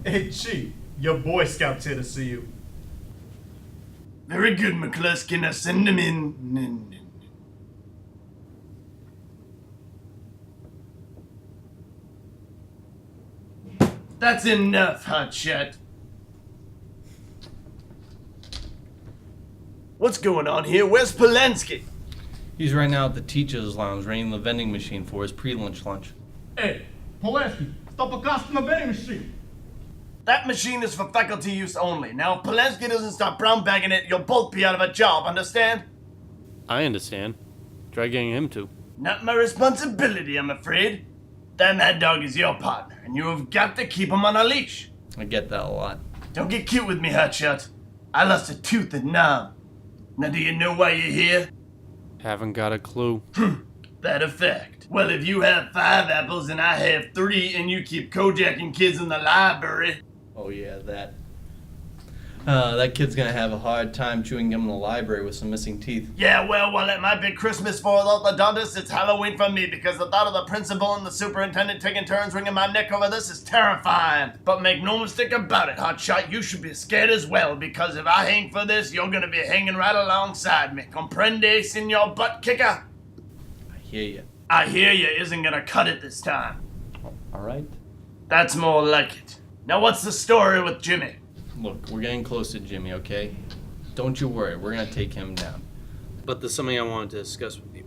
Hey, Chief, your Boy Scout's here to see you. Very good, McClusky. Now send him in. That's enough, hotshot. What's going on here? Where's Polanski? He's right now at the teacher's lounge running the vending machine for his pre-lunch lunch. Hey, Polanski, stop accosting the vending machine. That machine is for faculty use only. Now, if Polanski doesn't stop brown bagging it, you'll both be out of a job, understand? I understand. Try getting him to. Not my responsibility, I'm afraid. That mad dog is your partner, and you have got to keep him on a leash. I get that a lot. Don't get cute with me, hotshot. I lost a tooth in Nam. Now, do you know why you're here? Haven't got a clue. That a fact. Well, if you have 5 apples and I have 3, and you keep Kojaking kids in the library... Oh yeah, that. That kid's gonna have a hard time chewing gum in the library with some missing teeth. Yeah, well, while it might be Christmas for the orthodontist, it's Halloween for me, because the thought of the principal and the superintendent taking turns wringing my neck over this is terrifying. But make no mistake about it, hotshot, you should be scared as well, because if I hang for this, you're gonna be hanging right alongside me. Comprende, senor butt kicker? I hear you. I hear you isn't gonna cut it this time. Alright. That's more like it. Now what's the story with Jimmy? Look, we're getting close to Jimmy, okay? Don't you worry, we're gonna take him down. But there's something I wanted to discuss with you.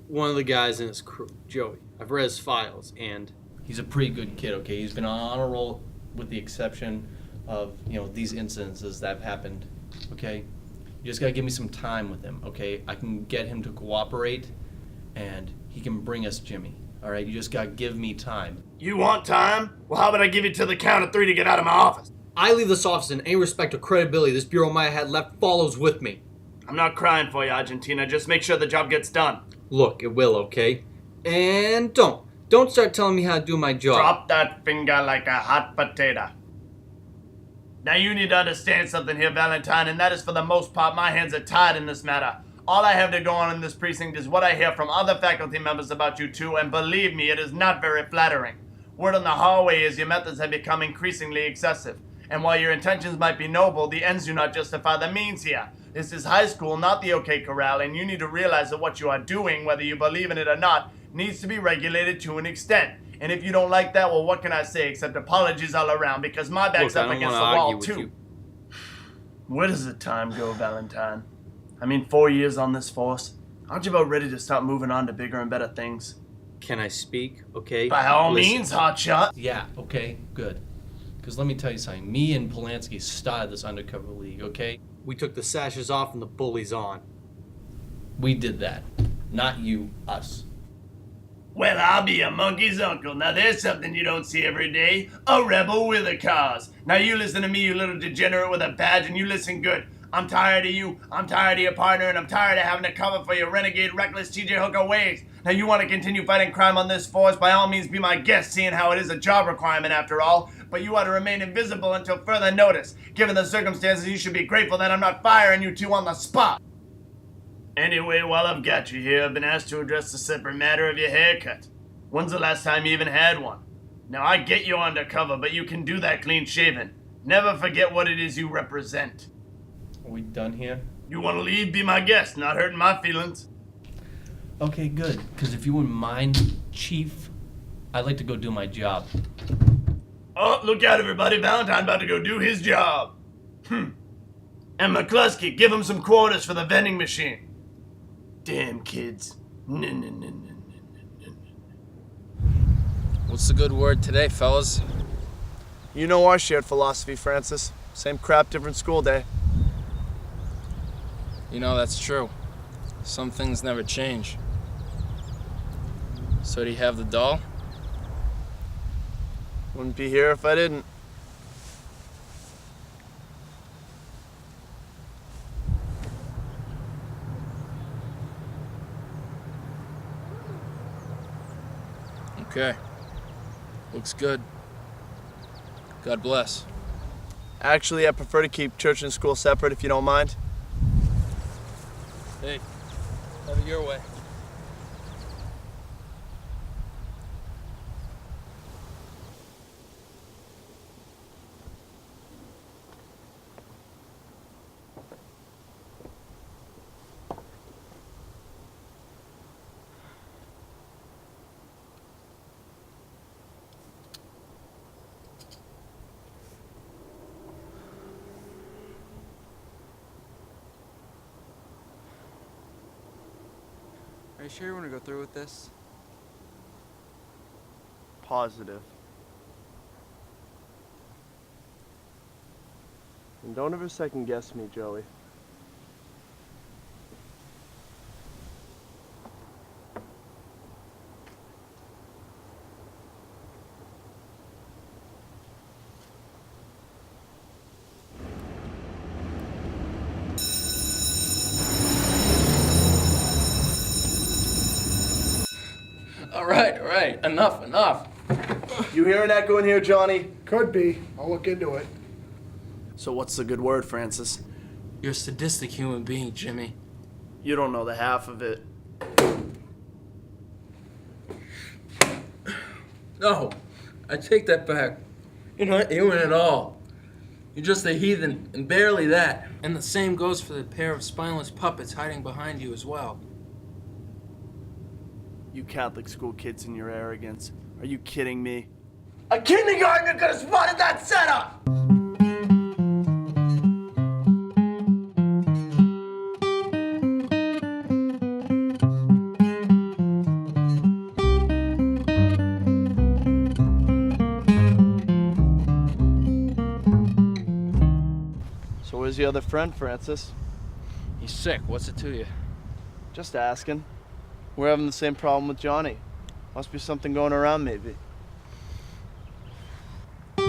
One of the guys in his crew, Joey, I've read his files, and... He's a pretty good kid, okay? He's been on a roll with the exception of, these incidences that have happened, okay? You just gotta give me some time with him, okay? I can get him to cooperate, and he can bring us Jimmy. All right, you just gotta give me time. You want time? Well, how about I give you till the count of 3 to get out of my office? I leave this office in any respect or credibility this bureau might have had left follows with me. I'm not crying for you, Argentina. Just make sure the job gets done. Look, it will, okay? And don't start telling me how to do my job. Drop that finger like a hot potato. Now you need to understand something here, Valentine, and that is for the most part my hands are tied in this matter. All I have to go on in this precinct is what I hear from other faculty members about you two, and believe me, it is not very flattering. Word on the hallway is your methods have become increasingly excessive. And while your intentions might be noble, the ends do not justify the means here. This is high school, not the OK Corral, and you need to realize that what you are doing, whether you believe in it or not, needs to be regulated to an extent. And if you don't like that, well, what can I say except apologies all around, because my back's up against the wall, too. Where does the time go, Valentine? 4 years on this force. Aren't you about ready to start moving on to bigger and better things? Can I speak, okay? By all Listen. means, hotshot. Yeah, okay, good. Because let me tell you something. Me and Polanski started this undercover league, okay? We took the sashes off and the bullies on. We did that. Not you, us. Well, I'll be a monkey's uncle. Now there's something you don't see every day. A rebel with a cause. Now you listen to me, you little degenerate with a badge, and you listen good. I'm tired of you, I'm tired of your partner, and I'm tired of having to cover for your renegade, reckless TJ Hooker ways. Now you want to continue fighting crime on this force, by all means be my guest, seeing how it is a job requirement after all, but you ought to remain invisible until further notice. Given the circumstances, you should be grateful that I'm not firing you two on the spot. Anyway, while I've got you here, I've been asked to address the separate matter of your haircut. When's the last time you even had one? Now I get you undercover, but you can do that clean shaven. Never forget what it is you represent. Are we done here? You want to leave? Be my guest. Not hurting my feelings. Okay, good. Because if you wouldn't mind, Chief, I'd like to go do my job. Oh, look out, everybody. Valentine about to go do his job. And McClusky, give him some quarters for the vending machine. Damn kids. What's the good word today, fellas? You know our shared philosophy, Francis. Same crap, different school day. You know, that's true. Some things never change. So do you have the doll? Wouldn't be here if I didn't. Okay. Looks good. God bless. Actually, I prefer to keep church and school separate if you don't mind. Hey, have it your way. sure you want to go through with this? Positive. And don't ever second guess me, Joey. All right, enough. You hear an echo in here, Johnny? Could be. I'll look into it. So what's the good word, Francis? You're a sadistic human being, Jimmy. You don't know the half of it. No, I take that back. You're not human at all. You're just a heathen, and barely that. And the same goes for the pair of spineless puppets hiding behind you as well. You Catholic school kids and your arrogance. Are you kidding me? A kindergartner could have spotted that setup! So where's the other friend, Francis? He's sick. What's it to you? Just asking. We're having the same problem with Johnny. Must be something going around, maybe. You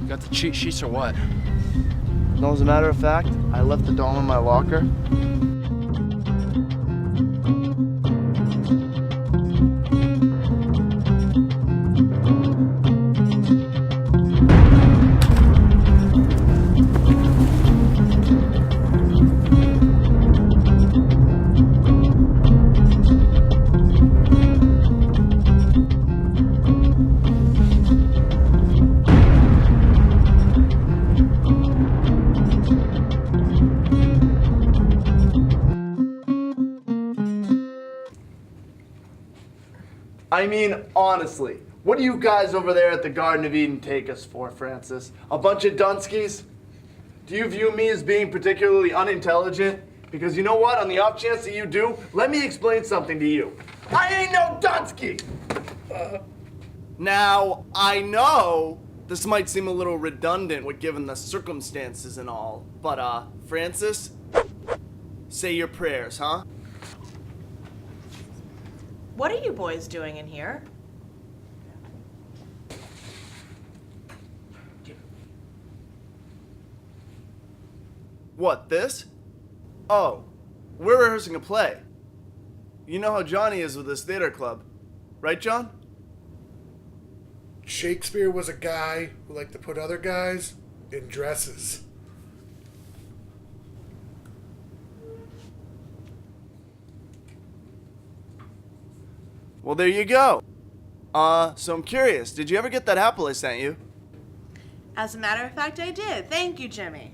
got the cheat sheets or what? No, as a matter of fact, I left the doll in my locker. I mean, honestly, what do you guys over there at the Garden of Eden take us for, Francis? A bunch of dunskies? Do you view me as being particularly unintelligent? Because you know what, on the off chance that you do, let me explain something to you. I ain't no dunsky! Now, I know this might seem a little redundant with given the circumstances and all, but Francis, say your prayers, huh? What are you boys doing in here? What, this? Oh, we're rehearsing a play. You know how Johnny is with his theater club, right, John? Shakespeare was a guy who liked to put other guys in dresses. Well, there you go. So I'm curious, did you ever get that apple I sent you? As a matter of fact, I did. Thank you, Jimmy.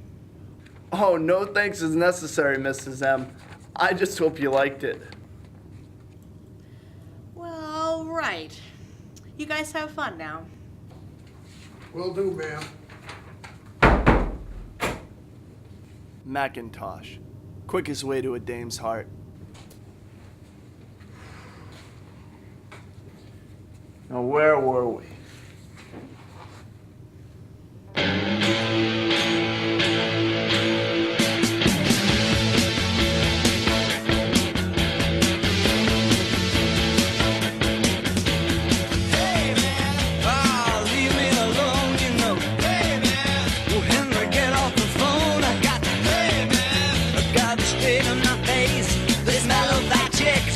Oh, no thanks is necessary, Mrs. M. I just hope you liked it. Well, right. You guys have fun now. Will do, ma'am. Macintosh. Quickest way to a dame's heart. Now, where were we?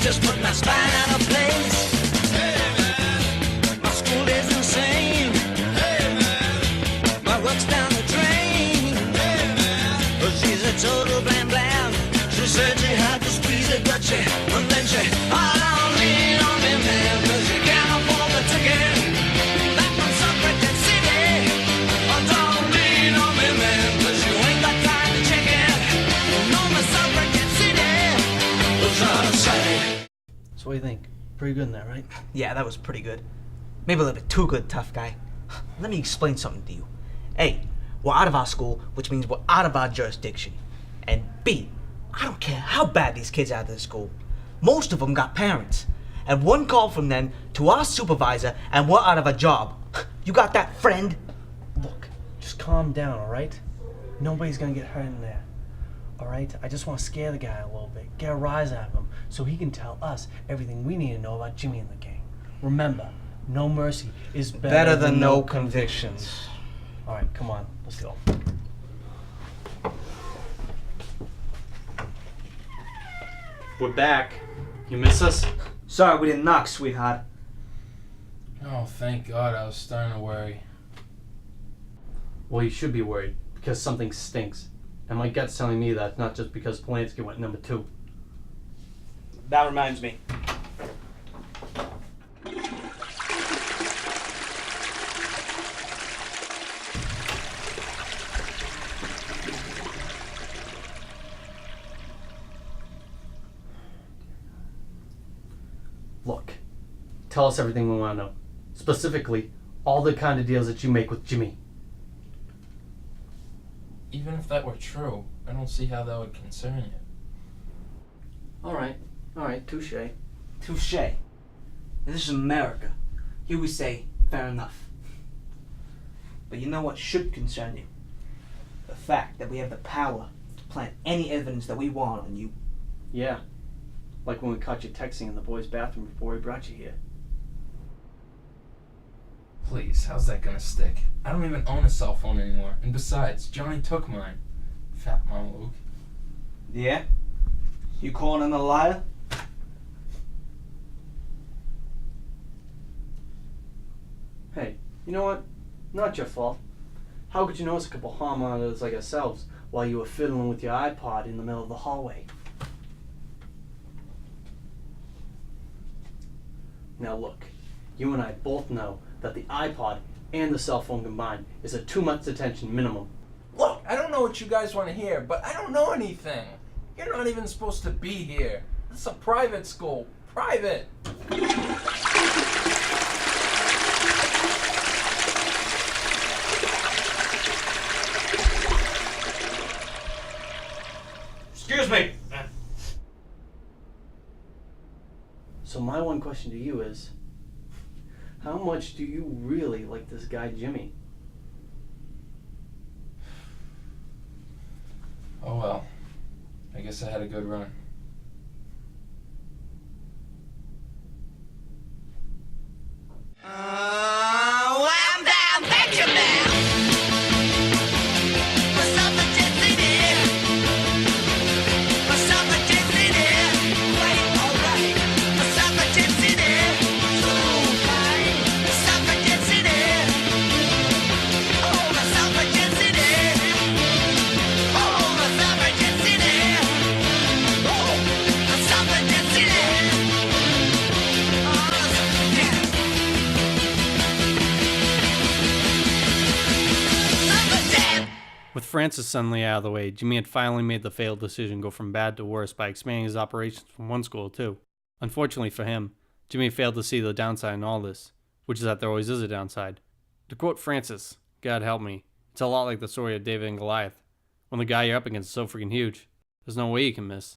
Just put my spine out of place. My school days in So what do you think? Pretty good in there, right? Yeah, that was pretty good. Maybe a little bit too good, tough guy. Let me explain something to you. A, we're out of our school, which means we're out of our jurisdiction. And B, I don't care how bad these kids are at this school. Most of them got parents. And one call from them to our supervisor and we're out of a job. You got that, friend? Look, just calm down, all right? Nobody's gonna get hurt in there. All right? I just want to scare the guy a little bit, get a rise out of him, so he can tell us everything we need to know about Jimmy and the gang. Remember, no mercy is better than no convictions. All right, come on, let's go. We're back. You miss us? Sorry we didn't knock, sweetheart. Oh, thank God, I was starting to worry. Well, you should be worried, because something stinks. And my gut's telling me that not just because Polanski went number 2. That reminds me. Look, tell us everything we want to know. Specifically, all the kind of deals that you make with Jimmy. Even if that were true, I don't see how that would concern you. All right, touche. Touche. This is America. You would say, fair enough. But you know what should concern you? The fact that we have the power to plant any evidence that we want on you. Yeah, like when we caught you texting in the boys' bathroom before we brought you here. Please, how's that gonna stick? I don't even own a cell phone anymore. And besides, Johnny took mine. Fat Mama Luke. Yeah? You calling him a liar? Hey, you know what? Not your fault. How could you notice a couple hall monitors like ourselves while you were fiddling with your iPod in the middle of the hallway? Now look, you and I both know that the iPod and the cell phone combined is a 2 months detention minimum. Look, I don't know what you guys want to hear, but I don't know anything. You're not even supposed to be here. This is a private school. Private. Excuse me. So my one question to you is, how much do you really like this guy Jimmy? Oh well. I guess I had a good run. I'm down, Benjamin. What's up, the City? What's up, the City? Wait, alright. What's up, the City? So fine. What's up, the City? Oh, what's up, the City? Oh, what's up, the City? Oh, what's up, the City? With Francis suddenly out of the way, Jimmy had finally made the failed decision go from bad to worse by expanding his operations from one school to 2. Unfortunately for him, Jimmy failed to see the downside in all this, which is that there always is a downside. To quote Francis, God help me, it's a lot like the story of David and Goliath. When the guy you're up against is so freaking huge, there's no way you can miss.